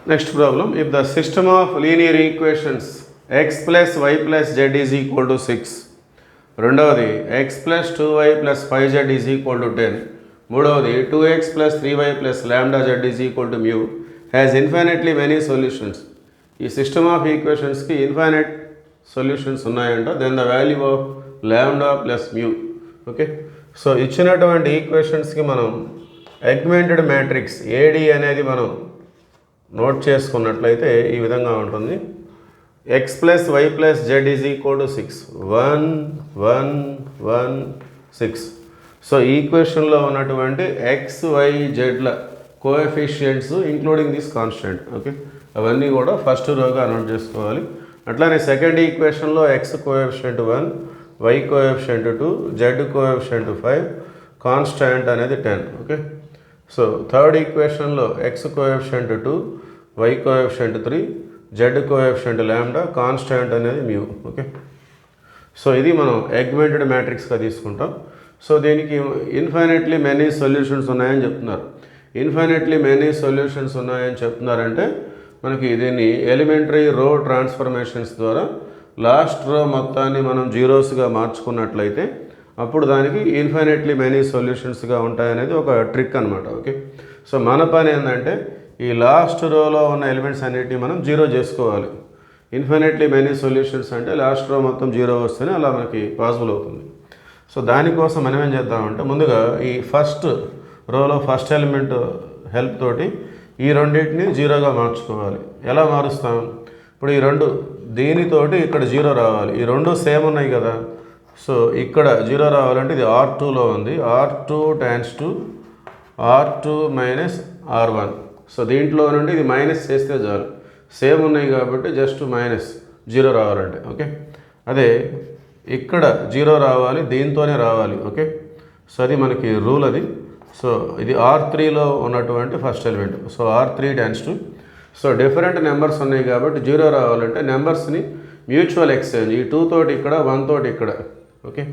Next problem, if the system of linear equations x plus y plus z is equal to 6, రెండవది x plus 2y plus 5z is equal to 10, మూడవది 2x plus 3y plus lambda z is equal to mu, has infinitely many solutions. ఈ system of ఈక్వేషన్స్కి infinite solutions ఉన్నాయంట. Then the value of lambda plus mu. Okay, so ఇచ్చినటువంటి ఈక్వేషన్స్కి మనం augmented matrix AD అనేది మనం note చేసుకున్నట్లయితే ఈ విధంగా ఉంటుంది. x plus y plus z is equal to 6, 1 1 1 6. So ఈక్వేషన్లో ఉన్నటువంటి ఎక్స్ వై జెడ్ల coefficients including this constant. Okay, అవన్నీ కూడా ఫస్ట్ రోగా నోట్ చేసుకోవాలి. అట్లానే సెకండ్ ఈక్వేషన్లో x coefficient 1, y coefficient 2, z coefficient 5, constant అనేది 10. ఓకే, సో థర్డ్ ఈక్వేషన్లో x coefficient 2, y coefficient 3, z coefficient lambda, constant అనేది మ్యూ. ఓకే, సో ఇది మనం అగ్మెంటెడ్ మ్యాట్రిక్స్గా తీసుకుంటాం. సో దీనికి ఇన్ఫైనైట్లీ మెనీ సొల్యూషన్స్ ఉన్నాయని చెప్తున్నారు. ఇన్ఫైనైట్లీ మెనీ సొల్యూషన్స్ ఉన్నాయని చెప్తున్నారంటే మనకి దీన్ని ఎలిమెంటరీ రో ట్రాన్స్ఫర్మేషన్స్ ద్వారా లాస్ట్ రో మొత్తాన్ని మనం జీరోస్గా మార్చుకున్నట్లయితే అప్పుడు దానికి ఇన్ఫైనైట్లీ మెనీ సొల్యూషన్స్గా ఉంటాయనేది ఒక ట్రిక్ అనమాట. ఓకే, సో మన పని ఏంటంటే ఈ లాస్ట్ రోలో ఉన్న ఎలిమెంట్స్ అన్నిటిని మనం జీరో చేసుకోవాలి. ఇన్ఫైనైట్లీ మెనీ సొల్యూషన్స్ అంటే లాస్ట్ రో మొత్తం జీరో వస్తేనే అలా మనకి పాసిబుల్ అవుతుంది. సో దానికోసం మనం ఏం చేద్దామంటే ముందుగా ఈ ఫస్ట్ రోలో ఫస్ట్ ఎలిమెంట్ హెల్ప్ తోటి ఈ రెండింటిని జీరోగా మార్చుకోవాలి. ఎలా మారుస్తాం? ఇప్పుడు ఈ రెండు దీనితోటి ఇక్కడ జీరో రావాలి. ఈ రెండు సేమ్ ఉన్నాయి కదా, సో ఇక్కడ జీరో రావాలంటే ఇది R2లో ఉంది. R2 టాన్స్ to R2 minus R1. So దీంట్లో నుండి ఇది మైనస్ చేస్తే చాలు, సేమ్ ఉన్నాయి కాబట్టి జస్ట్ మైనస్ జీరో రావాలంటే. ఓకే, అదే ఇక్కడ జీరో రావాలి, దీంతోనే రావాలి. ఓకే, సో అది మనకి రూల్ అది. సో ఇది R3లో ఉన్నటువంటి first element. So R3 turns to, so different numbers ఉన్నాయి కాబట్టి జీరో రావాలంటే నెంబర్స్ని మ్యూచువల్ ఎక్స్చేంజ్, ఈ 2 తోటి ఇక్కడ 1 తోటి ఇక్కడ. Okay,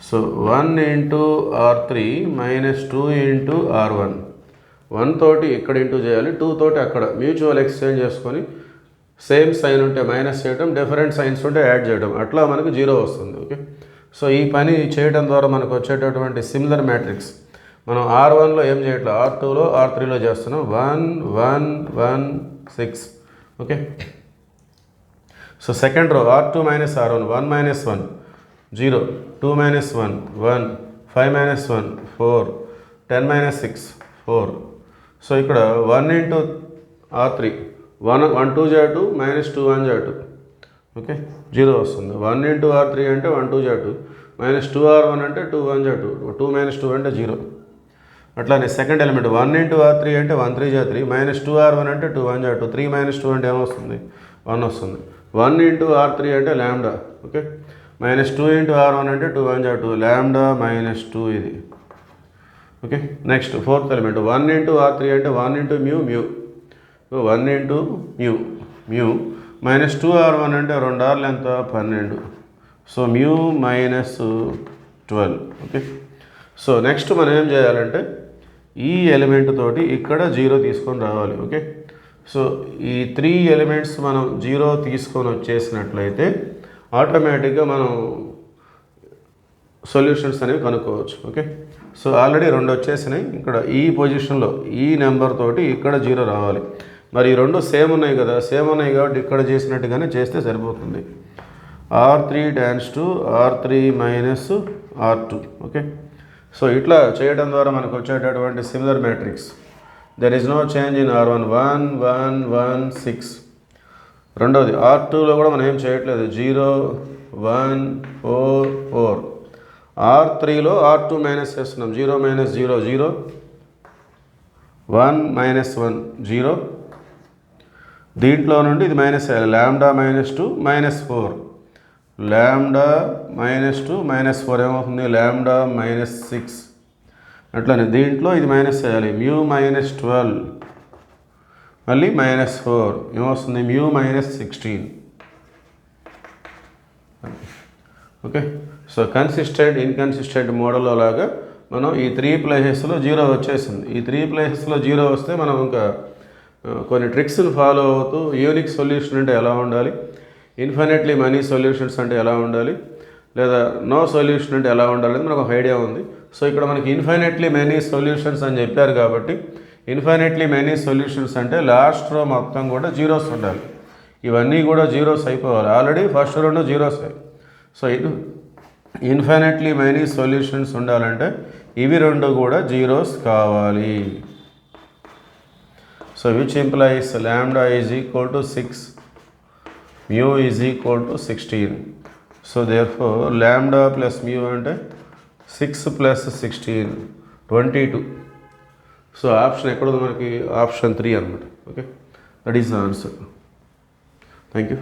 so 1 into R3 minus 2 into R1, 1 తోటి ఇక్కడ ఇంటూ చేయాలి, 2 తోటి అక్కడ మ్యూచువల్ ఎక్స్చేంజ్ చేసుకొని సేమ్ సైన్ ఉంటే మైనస్ చేయడం, డిఫరెంట్ సైన్స్ ఉంటే యాడ్ చేయడం, అట్లా మనకు జీరో వస్తుంది. ఓకే, సో ఈ పని చేయడం ద్వారా మనకు వచ్చేటటువంటి సిమిలర్ మ్యాట్రిక్స్ మనం R1లో ఏం చేయట్లేదు, R2లో R3లో చేస్తున్నాం. 1 1 1 6. Okay, so second row R2 minus R1, 1 minus 1 0, 2 minus 1 1, 5 minus 1 4, 10 minus 6 4. So ఇక్కడ 1 ఇంటూ R3, 1 2 జా 2 మైనస్ 2 1 జా 2. ఓకే, జీరో వస్తుంది. 1 ఇంటూ R3 అంటే 1 2 జా 2, మైనస్ 2R1 అంటే 2 1 జా 2, 2 మైనస్ 2 అంటే 0. అట్లానే సెకండ్ ఎలిమెంట్ 1 ఇంటూ R3 అంటే 1 3 జా 3, మైనస్ 2R1 అంటే 2 1 జా 2, 3 మైనస్ 2 అంటే ఏమొస్తుంది, 1 వస్తుంది. 1 ఇంటూ R3 అంటే lambda. Okay, minus 2 into R1 అంటే 2 1 జా 2, లాంబ్డా మైనస్ 2 ఇది. Okay, next fourth element 1 into R3 అంటే 1 into mu mu, 1 into mu mu, minus 2R1 అంటే 2 ఆర్లు ఎంత 12, so mu minus 12. Okay, so next మనం ఏం చేయాలంటే ఈ ఎలిమెంట్ తోటి ఇక్కడ జీరో తీసుకొని రావాలి. ఓకే, సో ఈ 3 ఎలిమెంట్స్ మనం జీరో తీసుకొని వచ్చేసినట్లయితే ఆటోమేటిక్గా మనం సొల్యూషన్స్ అనేవి కనుక్కోవచ్చు. ఓకే, సో ఆల్రెడీ 2 వచ్చేసినాయి. ఇక్కడ ఈ పొజిషన్లో ఈ నెంబర్ తోటి ఇక్కడ జీరో రావాలి. మరి ఈ రెండు సేమ్ ఉన్నాయి కదా, సేమ్ ఉన్నాయి కాబట్టి ఇక్కడ చేసినట్టుగానే చేస్తే సరిపోతుంది. R3 turns to R3 minus R2. Okay, so ఇట్లా చేయడం ద్వారా మనకు వచ్చేటటువంటి similar matrix there is no change in R1 1 1 1 6. రెండవది R2లో కూడా మనం ఏం చేయట్లేదు, 0 1 4 4. R3లో R2 మైనస్ చేస్తున్నాం, 0 మైనస్ 0 0, 1 మైనస్ 1 0. దీంట్లో నుండి ఇది మైనస్ చేయాలి, lambda minus 2 minus 4, lambda minus 2 minus 4 ఏమవుతుంది, లాంబ్డా మైనస్ 6. అట్లనే దీంట్లో ఇది మైనస్ చేయాలి, మ్యూ మైనస్ 12, మళ్ళీ మైనస్ 4 ఏమొస్తుంది, mu minus 16. Okay, so consistent inconsistent మోడల్లో లాగా మనం ఈ 3 ప్లేసెస్లో జీరో వచ్చేసింది. ఈ 3 ప్లేసెస్లో జీరో వస్తే మనం ఇంకా కొన్ని ట్రిక్స్ని ఫాలో అవుతూ యూనిక్ సొల్యూషన్ అంటే ఎలా ఉండాలి, ఇన్ఫినిట్లీ మనీ సొల్యూషన్స్ అంటే ఎలా ఉండాలి, లేదా నో సొల్యూషన్ అంటే ఎలా ఉండాలి అని మనకు ఒక ఐడియా ఉంది. సో ఇక్కడ మనకి ఇన్ఫినిట్లీ మెనీ సొల్యూషన్స్ అని చెప్పారు కాబట్టి ఇన్ఫినిట్లీ మెనీ సొల్యూషన్స్ అంటే లాస్ట్ రో మొత్తం కూడా జీరోస్ ఉండాలి. ఇవన్నీ కూడా జీరోస్ అయిపోవాలి. ఆల్రెడీ ఫస్ట్ రెండు జీరోస్ అయ్యి. సో ఇన్ఫినిట్లీ మెనీ సొల్యూషన్స్ ఉండాలంటే ఇవి రెండు కూడా జీరోస్ కావాలి. So which implies lambda is equal to 6, mu is equal to 16. So therefore lambda plus mu అంటే 6 + 16 22. సో ఆప్షన్ ఎక్కడ ఉంది మనకి? ఆప్షన్ 3 అనమాట. Okay, that is the answer. Thank you.